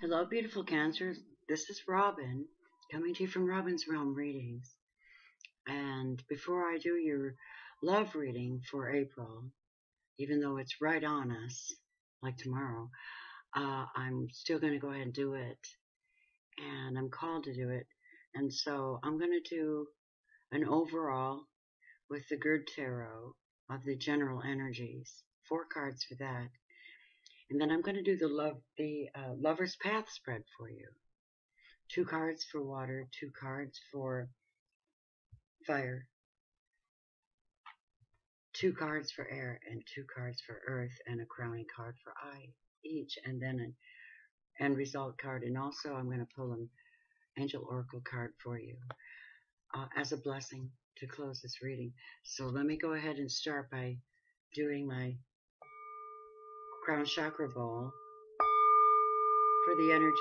Hello, beautiful Cancers. This is Robin, coming to you from Robin's Realm Readings. And before I do your love reading for April, even though it's right on us, like tomorrow, I'm still going to go ahead and do it. And I'm called to do it. And so I'm going to do an overall with the Good Tarot of the general energies. 4 cards for that. And then I'm going to do the Lover's Path spread for you. 2 cards for water, 2 cards for fire, 2 cards for air, and 2 cards for earth, and a crowning card for each, and then an end result card. And also I'm going to pull an angel oracle card for you as a blessing to close this reading. So let me go ahead and start by doing my crown chakra bowl for the energies.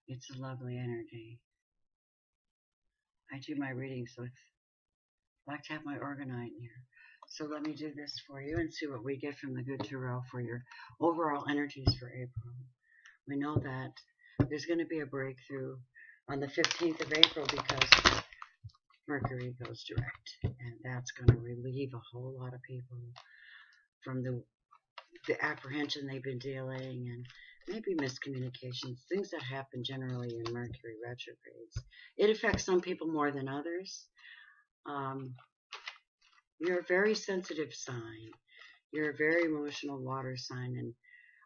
It's a lovely energy. I do my readings with, I like to have my organite here. So let me do this for you and see what we get from the Good Tarot for your overall energies for April. We know that there's going to be a breakthrough on the 15th of April because Mercury goes direct. And that's going to relieve a whole lot of people from the apprehension they've been dealing and maybe miscommunications, things that happen generally in Mercury retrogrades. It affects some people more than others. You're a very sensitive sign. You're a very emotional water sign, and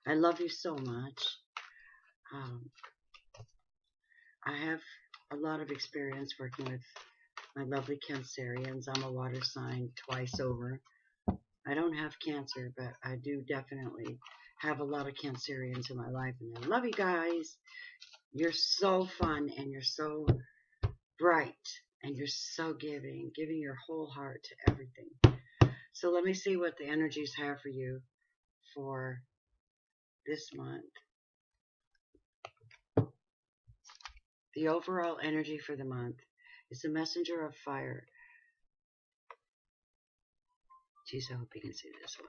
I love you so much. I have a lot of experience working with my lovely Cancerians. I'm a water sign twice over. I don't have Cancer, but I do definitely have a lot of Cancerians in my life, and I love you guys. You're so fun, and you're so bright, and you're so giving your whole heart to everything. So let me see what the energies have for you for this month. The overall energy for the month is the Messenger of Fire. Geez, I hope you can see this well.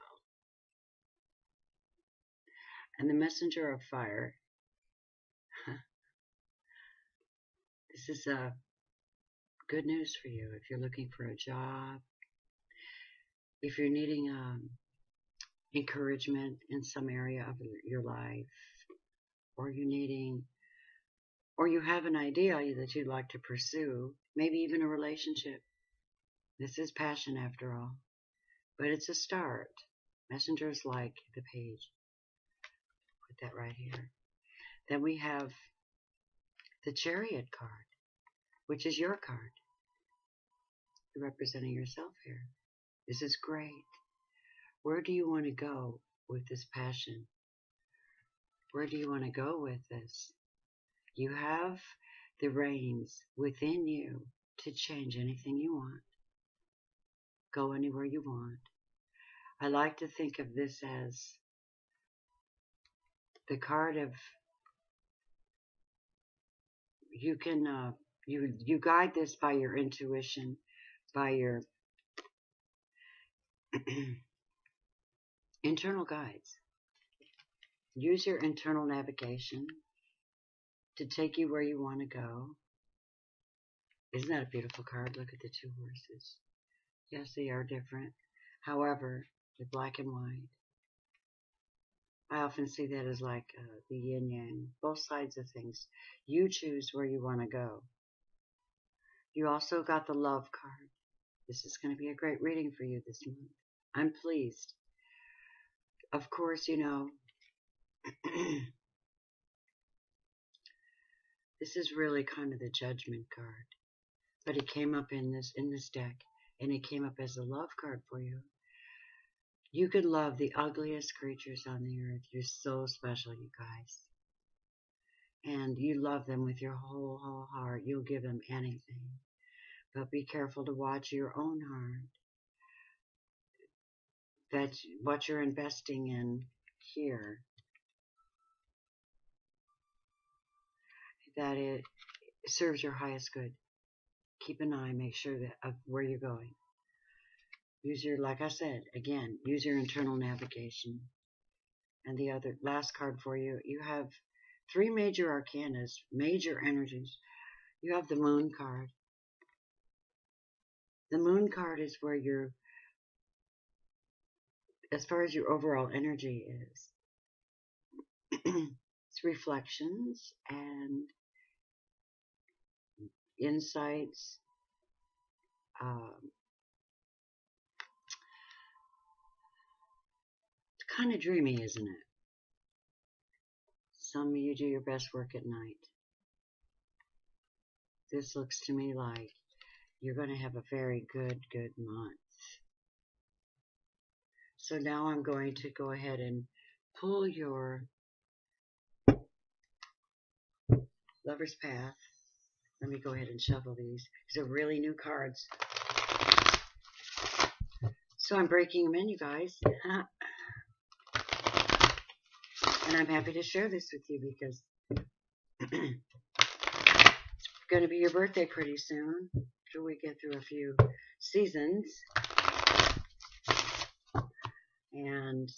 And the Messenger of Fire, this is good news for you if you're looking for a job, if you're needing encouragement in some area of your life, or you have an idea that you'd like to pursue, maybe even a relationship. This is passion after all, but it's a start. Messengers like the page. Put that right here. Then we have the Chariot card, which is your card. You're representing yourself here. This is great. Where do you want to go with this passion? Where do you want to go with this? You have the reins within you to change anything you want. Go anywhere you want. I like to think of this as the card of, you can, you guide this by your intuition, by your internal guides. Use your internal navigation to take you where you want to go. Isn't that a beautiful card? Look at the 2 horses. Yes, they are different. However, they're black and white. I often see that as like the yin yang, both sides of things. You choose where you want to go. You also got the love card. This is going to be a great reading for you this month. I'm pleased. Of course, you know, this is really kind of the Judgment card, but it came up in this deck, and it came up as a love card for you. You could love the ugliest creatures on the earth. You're so special, you guys. And you love them with your whole heart. You'll give them anything. But be careful to watch your own heart. That what you're investing in here, that it serves your highest good. keep an eye, make sure that of where you're going. Use your, like I said, again, use your internal navigation. And the other last card for you, you have 3 major arcanas, major energies. You have the Moon card. The Moon card is where you're, as far as your overall energy is, it's reflections and insights. It's kind of dreamy, isn't it? Some of you do your best work at night. This looks to me like you're going to have a very good month. So now I'm going to go ahead and pull your Lover's Path. Let me go ahead and shuffle these. These are really new cards. So I'm breaking them in, you guys. And I'm happy to share this with you because it's going to be your birthday pretty soon. After we get through a few seasons. And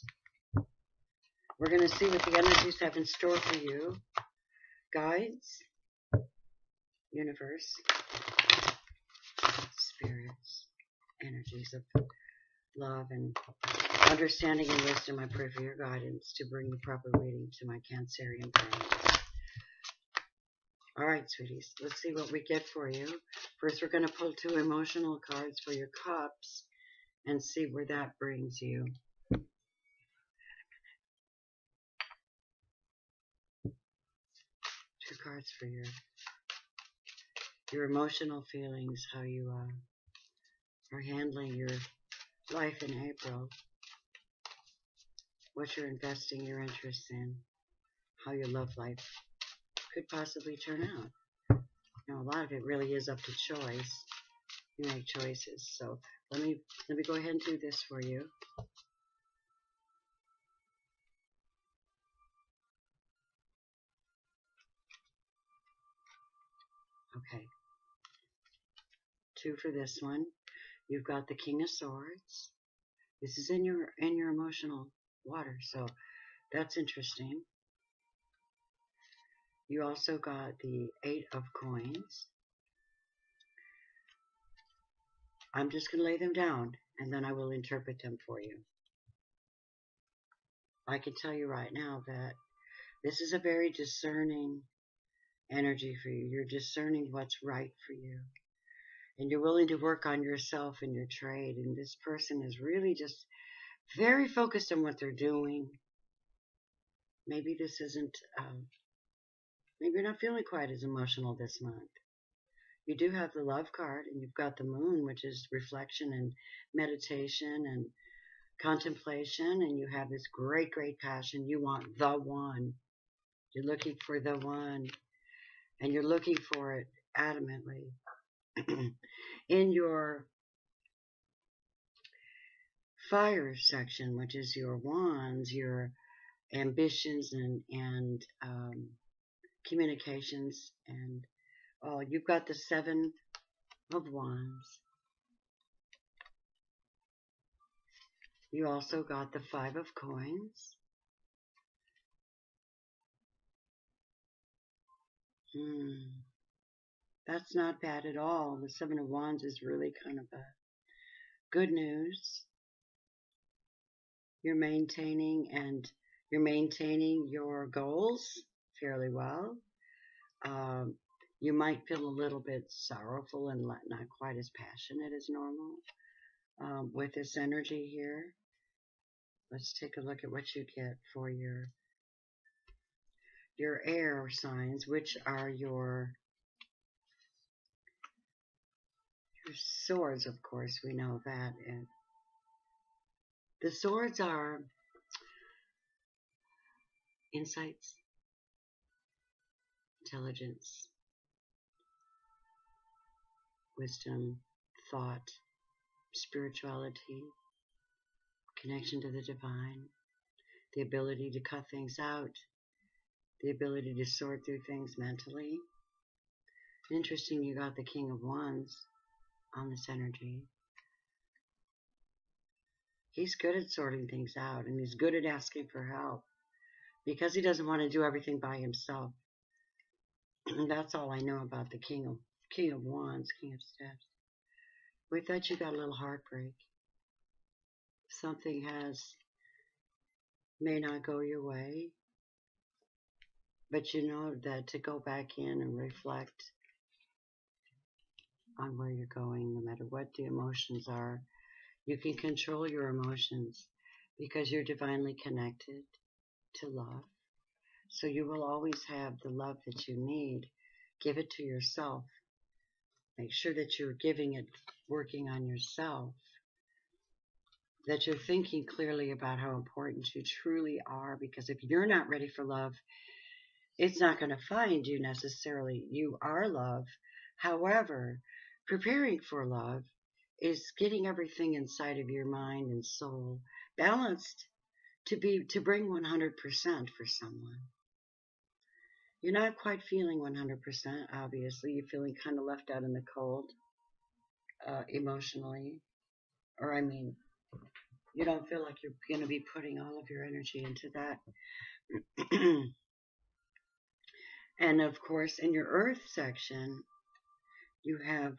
we're going to see what the energies have in store for you. Guides, universe, spirits, energies of love and understanding and wisdom. I pray for your guidance to bring the proper reading to my Cancerian friends. All right, sweeties, let's see what we get for you. First, we're going to pull 2 emotional cards for your cups and see where that brings you. 2 cards for your emotional feelings, how you are handling your life in April, what you're investing your interests in, how your love life could possibly turn out. Now, a lot of it really is up to choice. You make choices. So let me go ahead and do this for you. Okay. 2 for this one. You've got the King of Swords. This is in your emotional water, so that's interesting. You also got the 8 of Coins. I'm just going to lay them down, and then I will interpret them for you. I can tell you right now that this is a very discerning energy for you. You're discerning what's right for you. And you're willing to work on yourself and your trade. And this person is really just very focused on what they're doing. Maybe this isn't, maybe you're not feeling quite as emotional this month. You do have the Love card, and you've got the Moon, which is reflection and meditation and contemplation, and you have this great passion. You want the one. You're looking for the one, and you're looking for it adamantly. In your fire section, which is your wands, your ambitions and communications, and you've got the 7 of Wands. You also got the 5 of Coins. That's not bad at all. The 7 of Wands is really kind of a good news. You're maintaining your goals fairly well. You might feel a little bit sorrowful and not quite as passionate as normal with this energy here. Let's take a look at what you get for your air signs, which are your swords, of course. We know that. And the swords are insights, intelligence, wisdom, thought, spirituality, connection to the divine, the ability to cut things out, the ability to sort through things mentally, interesting you got the King of Wands on this energy. He's good at sorting things out, and he's good at asking for help because he doesn't want to do everything by himself. And that's all I know about the King of Wands, King of Steps. We thought you got a little heartbreak. Something may not go your way, but you know that to go back in and reflect on where you're going, no matter what the emotions are, you can control your emotions because you're divinely connected to love. So you will always have the love that you need. Give it to yourself. Make sure that you're giving it, working on yourself, that you're thinking clearly about how important you truly are, because if you're not ready for love, it's not going to find you necessarily. You are love. However, preparing for love is getting everything inside of your mind and soul balanced to bring 100% for someone. You're not quite feeling 100%, obviously. You're feeling kind of left out in the cold, emotionally. Or, I mean, you don't feel like you're going to be putting all of your energy into that. And, of course, in your Earth section, you have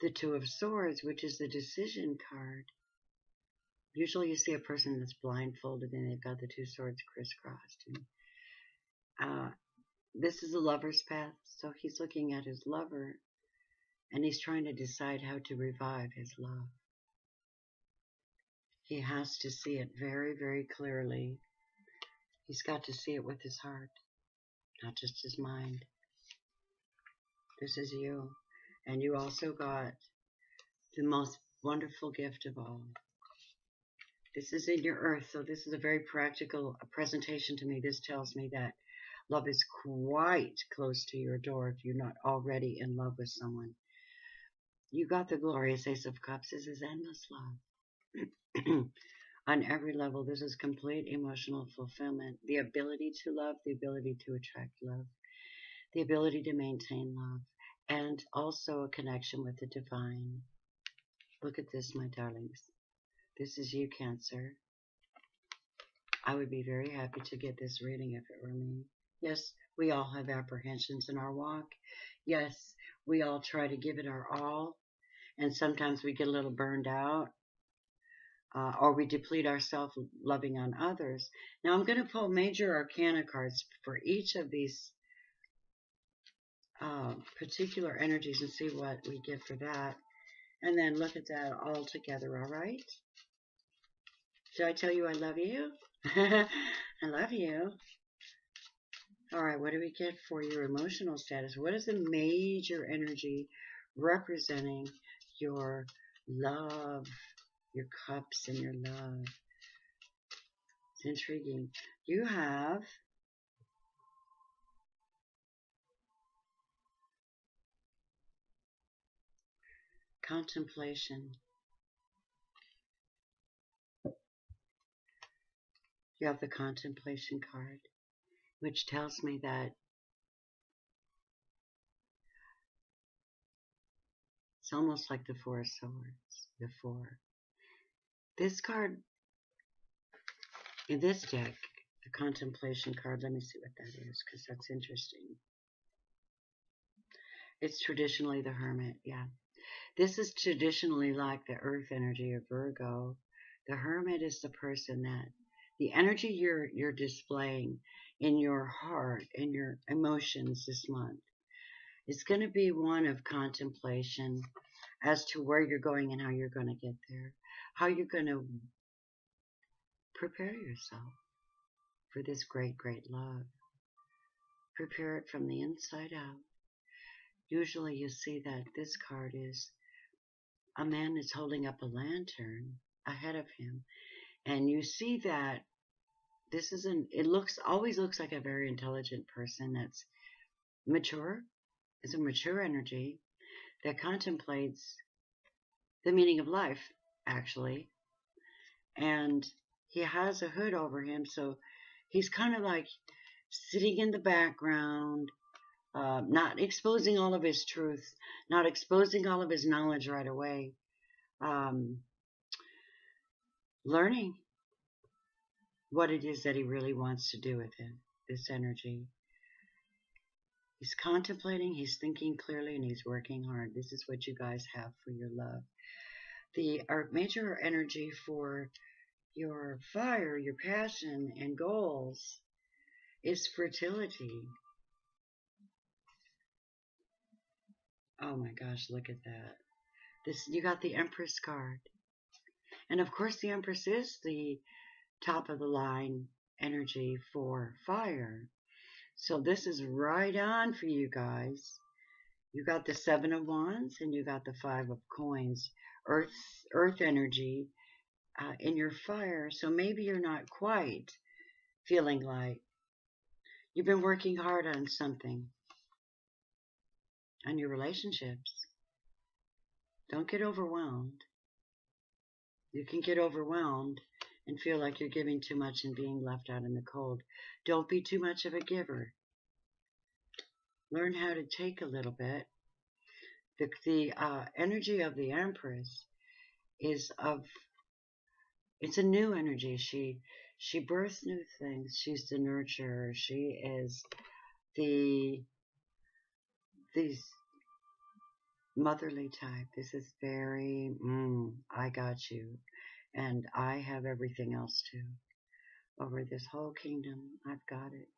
the Two of Swords, which is the decision card. Usually you see a person that's blindfolded and they've got the two swords crisscrossed. And, this is a lover's path, so he's looking at his lover, and he's trying to decide how to revive his love. He has to see it very, very clearly. He's got to see it with his heart, not just his mind. This is you. And you also got the most wonderful gift of all. This is in your Earth, so this is a very practical presentation to me. This tells me that love is quite close to your door if you're not already in love with someone. You got the glorious Ace of Cups. This is endless love. On every level, this is complete emotional fulfillment. The ability to love, the ability to attract love, the ability to maintain love, and also a connection with the divine. Look at this, my darlings. This is you, Cancer. I would be very happy to get this reading if it were me. Yes, we all have apprehensions in our walk. Yes, we all try to give it our all, and sometimes we get a little burned out, or we deplete ourselves loving on others. Now I'm going to pull major arcana cards for each of these particular energies and see what we get for that, and then look at that all together, all right? Should I tell you I love you? I love you. All right, what do we get for your emotional status? What is the major energy representing your love, your cups and your love? It's intriguing. You have contemplation. You have the contemplation card, which tells me that it's almost like the Four of Swords, the Four. This card, in this deck, the contemplation card, let me see what that is, because that's interesting. It's traditionally the Hermit, yeah. This is traditionally like the Earth energy of Virgo. The Hermit is the person that, the energy you're displaying in your heart and your emotions this month, it's going to be one of contemplation as to where you're going and how you're going to get there, how you're going to prepare yourself for this great, great love. Prepare it from the inside out. Usually you see that this card is a man is holding up a lantern ahead of him, and you see that this isn't, it always looks like a very intelligent person that's mature. It's a mature energy that contemplates the meaning of life, actually. And he has a hood over him, so he's kind of like sitting in the background, not exposing all of his truth, not exposing all of his knowledge right away. Um, Learning what it is that he really wants to do with it, this energy. He's contemplating, he's thinking clearly, and he's working hard. This is what you guys have for your love. The major energy for your fire, your passion, and goals is fertility. Oh my gosh, look at that. This, you got the Empress card. And of course the Empress is the top of the line energy for fire. So this is right on for you guys. You got the Seven of Wands and you got the Five of Coins. Earth energy in your fire. So maybe you're not quite feeling like you've been working hard on something, on your relationships. Don't get overwhelmed. You can get overwhelmed and feel like you're giving too much and being left out in the cold. Don't be too much of a giver. Learn how to take a little bit. The energy of the Empress is it's a new energy. She births new things. She's the nurturer. She is these motherly type. This is very, I got you. And I have everything else too. Over this whole kingdom, I've got it.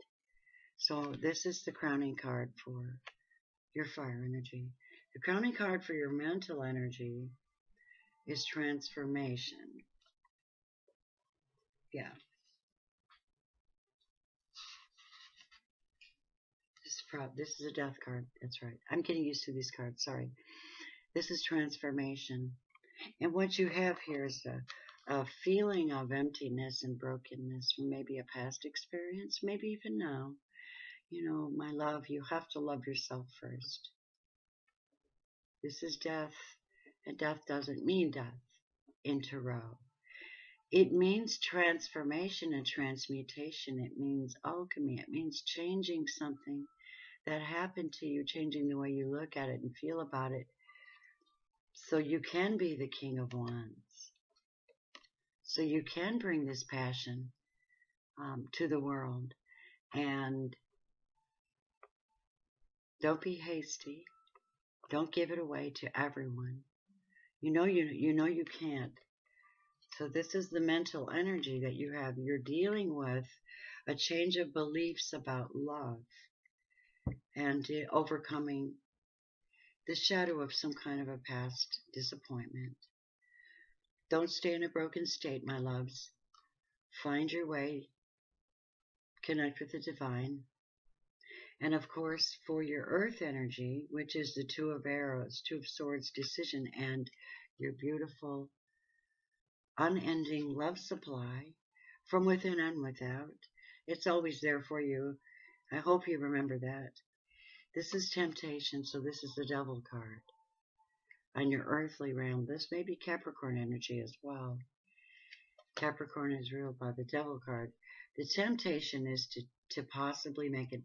So this is the crowning card for your fire energy. The crowning card for your mental energy is transformation. Yeah. This is a death card. That's right. I'm getting used to these cards. Sorry. This is transformation. And what you have here is a feeling of emptiness and brokenness from maybe a past experience, maybe even now. You know, my love, you have to love yourself first. This is death, and death doesn't mean death in tarot. It means transformation and transmutation. It means alchemy. It means changing something that happened to you, changing the way you look at it and feel about it, so you can be the King of Wands. So you can bring this passion to the world. And don't be hasty. Don't give it away to everyone. You know you can't. So this is the mental energy that you have. You're dealing with a change of beliefs about love and overcoming the shadow of some kind of a past disappointment. Don't stay in a broken state, my loves. Find your way. Connect with the divine. And of course, for your earth energy, which is the Two of Arrows, Two of Swords, decision, and your beautiful, unending love supply from within and without, it's always there for you. I hope you remember that. This is temptation, so this is the Devil card. On your earthly realm, this may be Capricorn energy as well. Capricorn is ruled by the Devil card. The temptation is to possibly make it.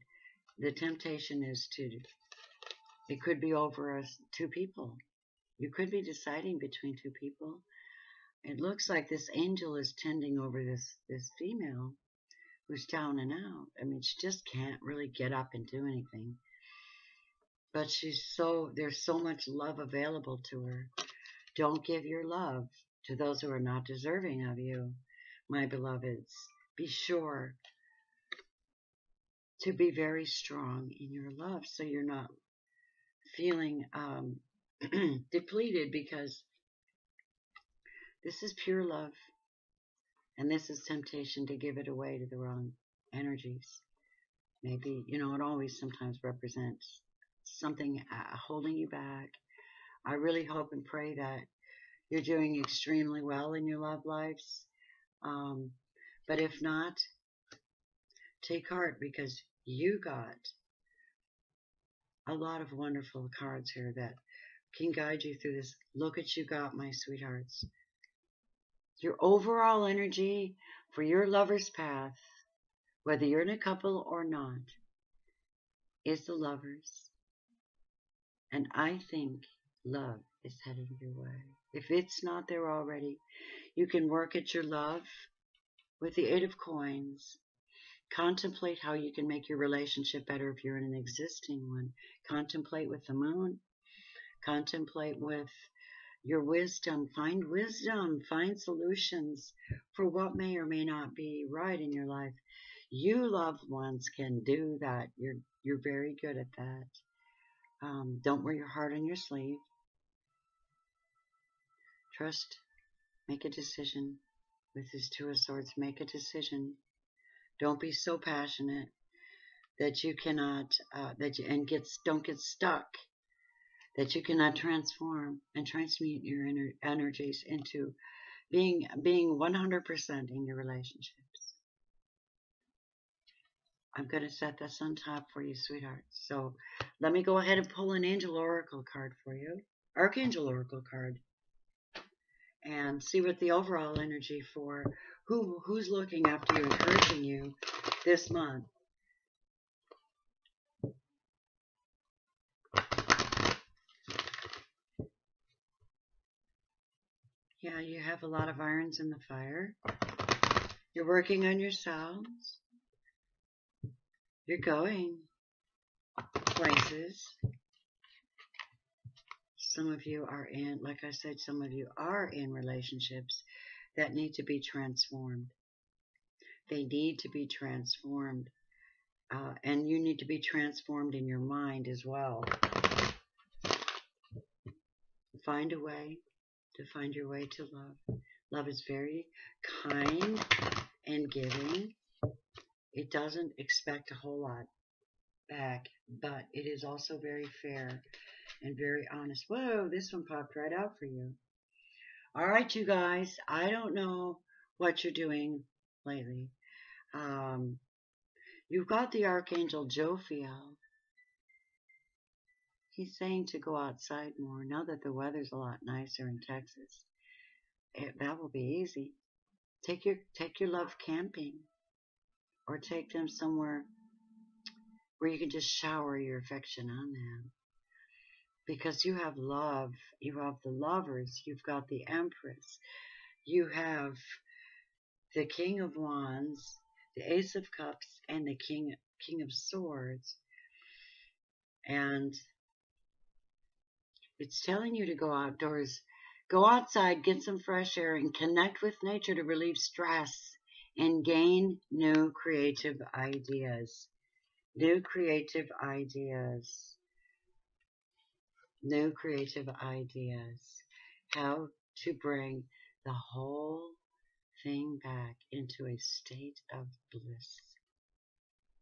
The temptation is it could be over two people. You could be deciding between two people. It looks like this angel is tending over this female who's down and out. I mean, she just can't really get up and do anything. But there's so much love available to her. Don't give your love to those who are not deserving of you, my beloveds. Be sure to be very strong in your love so you're not feeling depleted, because this is pure love and this is temptation to give it away to the wrong energies. Maybe, it always sometimes represents something holding you back. I really hope and pray that you're doing extremely well in your love lives. But if not, take heart, because you got a lot of wonderful cards here that can guide you through this. Look what you got, my sweethearts. Your overall energy for your lover's path, whether you're in a couple or not, is the Lovers. And I think love is headed your way. If it's not there already, you can work at your love with the 8 of Coins. Contemplate how you can make your relationship better if you're in an existing one. Contemplate with the Moon. Contemplate with your wisdom. Find solutions for what may or may not be right in your life. You loved ones can do that. You're very good at that. Don't wear your heart on your sleeve. Trust. Make a decision. With this 2 of Swords, make a decision. Don't be so passionate that you cannot, don't get stuck, that you cannot transform and transmute your energies into being 100% in your relationships. I'm going to set this on top for you, sweethearts. So let me go ahead and pull an Angel Oracle card for you. Archangel Oracle card. And see what the overall energy for who's looking after you, encouraging you this month. Yeah, you have a lot of irons in the fire. You're working on yourselves. You're going places. Some of you are in, like I said, some of you are in relationships that need to be transformed. They need to be transformed. And you need to be transformed in your mind as well. Find a way to find your way to love. Love is very kind and giving. It doesn't expect a whole lot back, but it is also very fair and very honest. Whoa, this one popped right out for you. All right, you guys, I don't know what you're doing lately. You've got the Archangel Jophiel. He's saying to go outside more now that the weather's a lot nicer in Texas. That will be easy. Take your love camping, or take them somewhere where you can just shower your affection on them. Because you have love, you have the Lovers, you've got the Empress, you have the King of Wands, the Ace of Cups, and the King of Swords. And it's telling you to go outdoors, go outside, get some fresh air, and connect with nature to relieve stress and gain new creative ideas. New creative ideas. New creative ideas. How to bring the whole thing back into a state of bliss.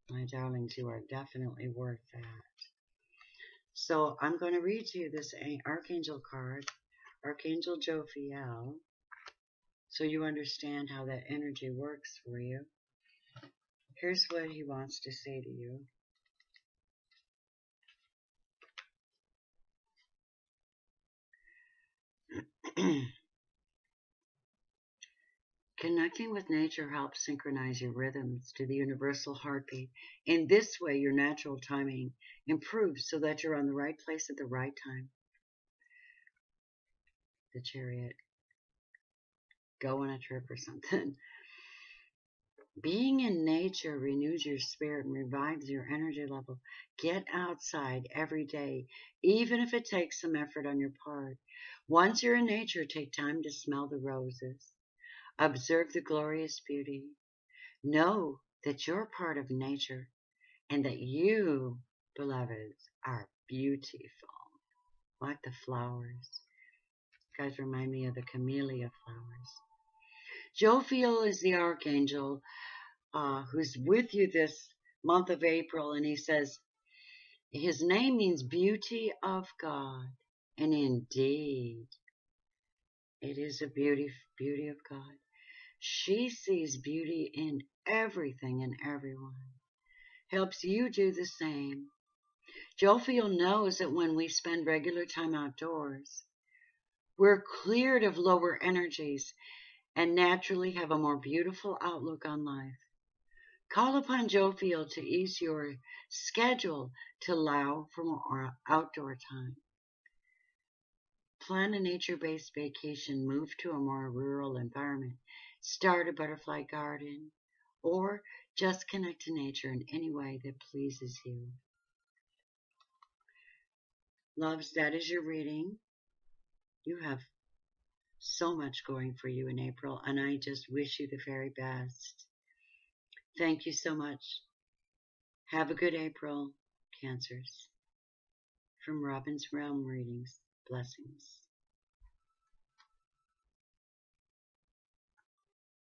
My darlings, you are definitely worth that. So I'm going to read to you this Archangel card, Archangel Jophiel, so you understand how that energy works for you. Here's what he wants to say to you. Connecting with nature helps synchronize your rhythms to the universal heartbeat. In this way, your natural timing improves so that you're on the right place at the right time. The Chariot. Go on a trip or something. Being in nature renews your spirit and revives your energy level. Get outside every day, even if it takes some effort on your part. Once you're in nature, take time to smell the roses. Observe the glorious beauty. Know that you're part of nature and that you, beloveds, are beautiful, like the flowers. You guys remind me of the camellia flowers. Jophiel is the Archangel who's with you this month of April, and he says his name means beauty of God, and indeed, it is a beauty of God. She sees beauty in everything and everyone. Helps you do the same. Jophiel knows that when we spend regular time outdoors, we're cleared of lower energies and naturally have a more beautiful outlook on life. Call upon Joe Field to ease your schedule to allow for more outdoor time. Plan a nature-based vacation, move to a more rural environment, start a butterfly garden, or just connect to nature in any way that pleases you. Loves, that is your reading. You have so much going for you in April, and I just wish you the very best. Thank you so much. Have a good April, Cancers. From Robin's Realm Readings, blessings.